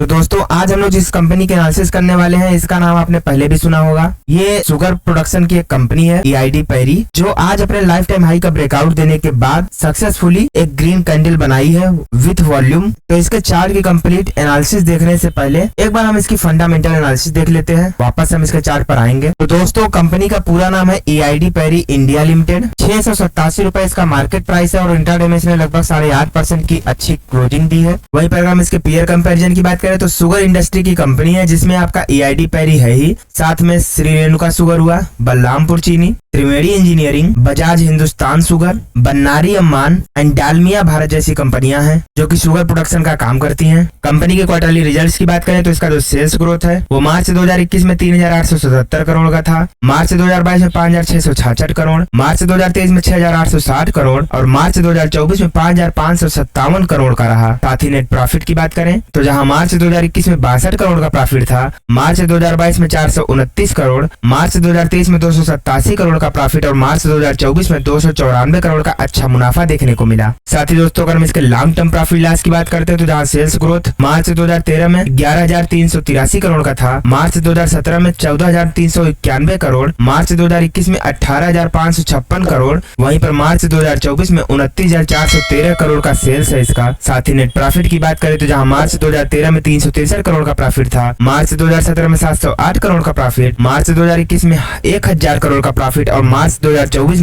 तो दोस्तों आज हम लोग जिस कंपनी के एनालिसिस करने वाले हैं इसका नाम आपने पहले भी सुना होगा। ये शुगर प्रोडक्शन की एक कंपनी है EID पैरी, जो आज अपने लाइफ टाइम हाई का ब्रेकआउट देने के बाद सक्सेसफुली एक ग्रीन कैंडल बनाई है विथ वॉल्यूम। तो इसके चार्ट की कंप्लीट एनालिसिस देखने से पहले एक बार हम इसकी फंडामेंटल एनालिसिस देख लेते हैं, वापस हम इसके चार्ट पर आएंगे। तो दोस्तों कंपनी का पूरा नाम है EID पैरी इंडिया लिमिटेड। 687 रुपए इसका मार्केट प्राइस है और इंट्राडे में इसने लगभग 8.5% की अच्छी क्लोजिंग दी है। वहीं पर हम इसके पीयर कंपैरिजन की बात करें तो शुगर इंडस्ट्री की कंपनी है जिसमें आपका EID पैरी है ही, साथ में श्री रेणुका शुगर हुआ, Balrampur Chini, Triveni engineering, Bajaj Hindustan sugar, Bannari Amman and Dalmia Bharat जैसी कंपनियां हैं जो कि शुगर प्रोडक्शन का काम करती हैं। कंपनी के क्वार्टरली रिजल्ट्स की बात करें तो इसका जो सेल्स ग्रोथ है वो मार्च 2021 में 3,877 करोड़ का था, मार्च 2022 में 5,666 करोड़, मार्च 2023 में 6,860 करोड़ और मार्च 2024 में 5,557 करोड़ का रहा। साथ ही नेट प्रॉफिट की बात करें तो जहां मार्च 2021 में 62 करोड़ का प्रॉफिट था, मार्च 2022 में 429 करोड़, मार्च 2023 में 287 करोड़ का प्रॉफिट और मार्च 2024 में 294 करोड़ का अच्छा मुनाफा देखने को मिला। साथ ही दोस्तों अगर हम इसके लॉन्ग टर्म प्रॉफिट लॉस की बात करते हैं तो जहां सेल्स ग्रोथ मार्च 2013 में 11,383 करोड़ का था, मार्च 2017 में 14,391 करोड़, मार्च 2021 में 18,556 करोड़, वहीं पर मार्च 2024 में 29,413 करोड़ का सेल्स है इसका। साथ ही नेट प्रॉफिट की बात करें तो जहां मार्च 2013 में 363 करोड़ का प्रॉफिट था, मार्च 2017 में 708 करोड़ का प्रॉफिट, मार्च 2021 में 1,000 करोड़ का प्रॉफिट और मार्च 2024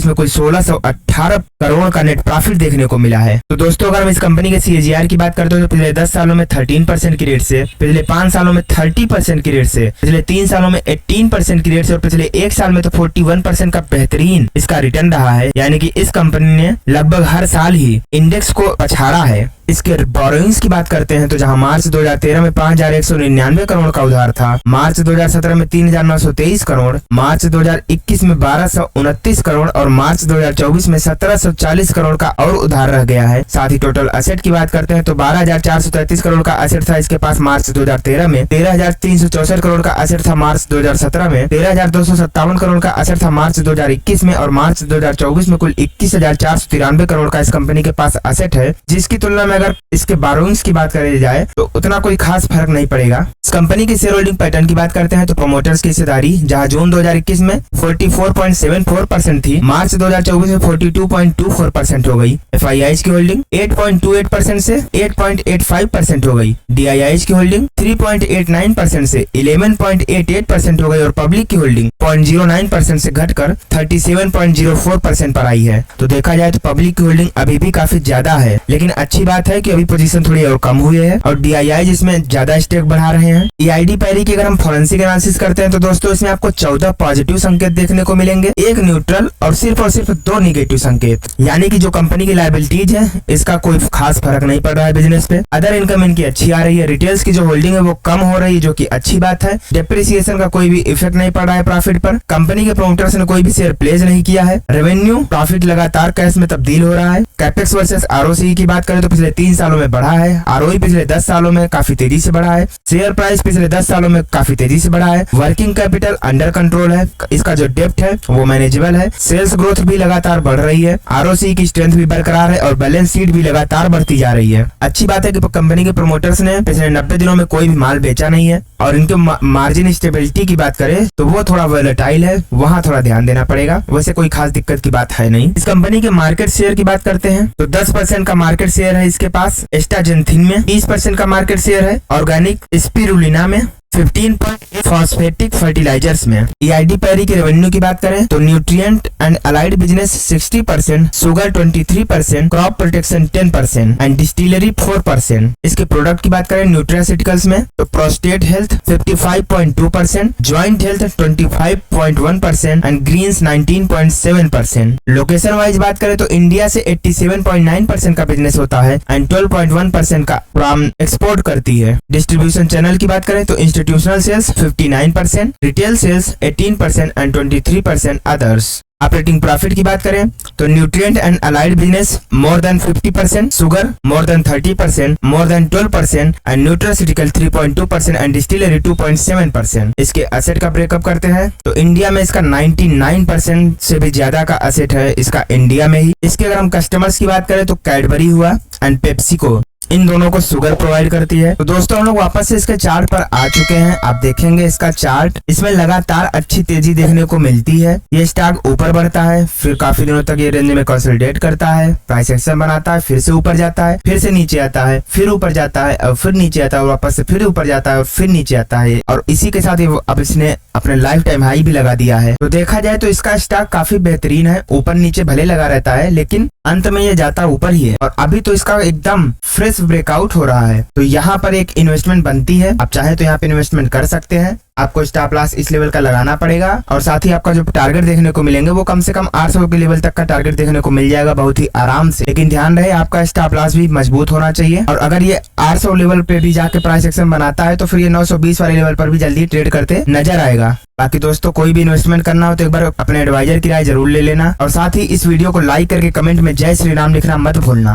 में कुल 1618 करोड़ का नेट प्रॉफिट देखने को मिला है। तो दोस्तों अगर हम इस कंपनी के CAGR की बात करते हैं तो पिछले 10 सालों में 13% की रेट से, पिछले 5 सालों में 30% की रेट से, पिछले 3 सालों में 18% की रेट से और पिछले 1 साल में तो 41% का बेहतरीन इसका रिटर्न रहा है। यानी कि इस कंपनी ने लगभग हर साल ही इंडेक्स को पछाड़ा है। इसके बोरोइंग्स की बात करते हैं तो जहां मार्च 2013 में 5,199 करोड़ का उधार था, मार्च 2017 में 3,923 करोड़, मार्च 2021 में 1,229 करोड़ और मार्च 2024 में 1,740 करोड़ का और उधार रह गया है। साथ ही टोटल असेट की बात करते हैं तो 12,433 करोड़ का असेट था इसके पास मार्च 2013 में, 13,364 करोड़ का असेट था मार्च 2017 में, 13,257 करोड़ का असेट था मार्च 2021 में और मार्च 2024 में कुल 21,493 करोड़ का इस कंपनी के पास असेट है, जिसकी तुलना में अगर इसके बोरोइंग्स की बात करी जाए तो उतना कोई खास फर्क नहीं पड़ेगा। इस कंपनी की शेयर होल्डिंग पैटर्न की बात करते हैं तो प्रोमोटर्स की हिस्सेदारी जहां जून 2021 में 44.74% थी, मार्च 2024 में 42.24% हो गई। FIIs की होल्डिंग 8.28% से 8.85% हो गई, DIIs की होल्डिंग 3.89% से 11.88% हो गई और पब्लिक की होल्डिंग 0.09% से घटकर 37.04% पर आई है। तो देखा जाए तो पब्लिक की होल्डिंग अभी भी काफी ज्यादा है, लेकिन अच्छी बात है कि अभी पोजीशन थोड़ी और कम हुई है और DII जिसमें ज्यादा स्टेक बढ़ा रहे हैं। EID पैरी की अगर हम फॉरेंसिक एनालिसिस करते हैं तो दोस्तों इसमें आपको 14 पॉजिटिव संकेत देखने को मिलेंगे, 1 न्यूट्रल और सिर्फ 2 निगेटिव संकेत। यानी कि जो कंपनी की लायबिलिटीज है इसका कोई खास फर्क नहीं पड़ रहा है बिजनेस पे। अदर इनकम इनकी अच्छी आ रही है, रिटेल्स की जो होल्डिंग है वो कम हो रही है जो की अच्छी बात है। डेप्रिसिएशन का कोई भी इफेक्ट नहीं पड़ रहा है प्रॉफिट पर। कंपनी के प्रोमोटर्स ने कोई भी शेयर प्लेज नहीं किया है। रेवेन्यू प्रॉफिट लगातार कैश में तब्दील हो रहा है। कैपेक्स वर्सेस ROCE की बात करें तो पिछले 3 सालों में बढ़ा है, ROE पिछले 10 सालों में काफी तेजी से बढ़ा है, शेयर प्राइस पिछले 10 सालों में काफी तेजी से बढ़ा है, वर्किंग कैपिटल अंडर कंट्रोल है, इसका जो डेप्ट है वो मैनेजेबल है, सेल्स ग्रोथ भी लगातार बढ़ रही है, ROCE की स्ट्रेंथ भी बरकरार है और बैलेंस शीट भी लगातार बढ़ती जा रही है। अच्छी बात है कि कंपनी के प्रोमोटर्स ने पिछले 90 दिनों में कोई भी माल बेचा नहीं है और इनके मार्जिन स्टेबिलिटी की बात करें तो वो थोड़ा वोलेटाइल है, वहाँ थोड़ा ध्यान देना पड़ेगा, वैसे कोई खास दिक्कत की बात है नहीं। इस कंपनी के मार्केट शेयर की बात करते हैं तो 10% का मार्केट शेयर है इसके पास, एस्टाजेंथिन में 20% का मार्केट शेयर है, ऑर्गेनिक स्पिरुलिना में 15% फॉस्फेटिक फर्टिलाइजर्स में। EID पैरी की रेवेन्यू की बात करें तो nutrient and allied business 60%, sugar 23%, crop protection 10% and distillery 4%। इसके प्रोडक्ट की बात करें न्यूट्रास्यूटिकल्स में तो prostate health 55.2%, joint health 25.1% and greens 19.7%। Location wise बात करें तो इंडिया से 87.9% का बिजनेस होता है एंड 12.1% का एक्सपोर्ट करती है। डिस्ट्रीब्यूशन चैनल की बात करें तो institutional sales 59%, retail sales 18% and 23% others. Operating profit की बात करें तो nutrient and allied business more than 50%, sugar more than 30%, more than 12% and nutraceutical 3.2% and distillery 2.7%। इसके एसेट का ब्रेकअप करते हैं तो इंडिया में इसका 99% से भी ज्यादा का एसेट है इसका इंडिया में ही। इसके अगर हम कस्टमर्स की बात करें तो कैडबरी हुआ एंड पेप्सिको, इन दोनों को शुगर प्रोवाइड करती है। तो दोस्तों हम लोग वापस से इसके चार्ट पर आ चुके हैं। आप देखेंगे इसका चार्ट, इसमें लगातार अच्छी तेजी देखने को मिलती है। ये स्टॉक ऊपर बढ़ता है, फिर काफी दिनों तक ये रेंज में कंसोलिडेट करता है, प्राइस एक्शन बनाता है, फिर से ऊपर जाता है, फिर से नीचे आता है, फिर ऊपर जाता है और फिर नीचे आता है, और वापस से फिर ऊपर जाता है और फिर नीचे आता है। और इसी के साथ अब इसने अपने लाइफ टाइम हाई भी लगा दिया है। तो देखा जाए तो इसका स्टॉक काफी बेहतरीन है, ऊपर नीचे भले लगा रहता है लेकिन अंत में ये जाता ऊपर ही है। और अभी तो इसका एकदम फ्रेश ब्रेकआउट हो रहा है। तो यहाँ पर एक इन्वेस्टमेंट बनती है, आप चाहे तो यहाँ पे इन्वेस्टमेंट कर सकते हैं। आपको स्टॉप लॉस इस लेवल का लगाना पड़ेगा और साथ ही आपका जो टारगेट देखने को मिलेंगे वो कम से कम 800 के लेवल तक का टारगेट देखने को मिल जाएगा बहुत ही आराम से। लेकिन ध्यान रहे आपका स्टॉप लॉस भी मजबूत होना चाहिए, और अगर ये 800 लेवल पे भी जाके प्राइस एक्शन बनाता है तो फिर ये 920 वाले लेवल पर भी जल्दी ट्रेड करते नजर आएगा। बाकी दोस्तों कोई भी इन्वेस्टमेंट करना हो तो एक बार अपने एडवाइजर की राय जरूर ले लेना, और साथ ही इस वीडियो को लाइक करके कमेंट में जय श्री राम लिखना मत भूलना।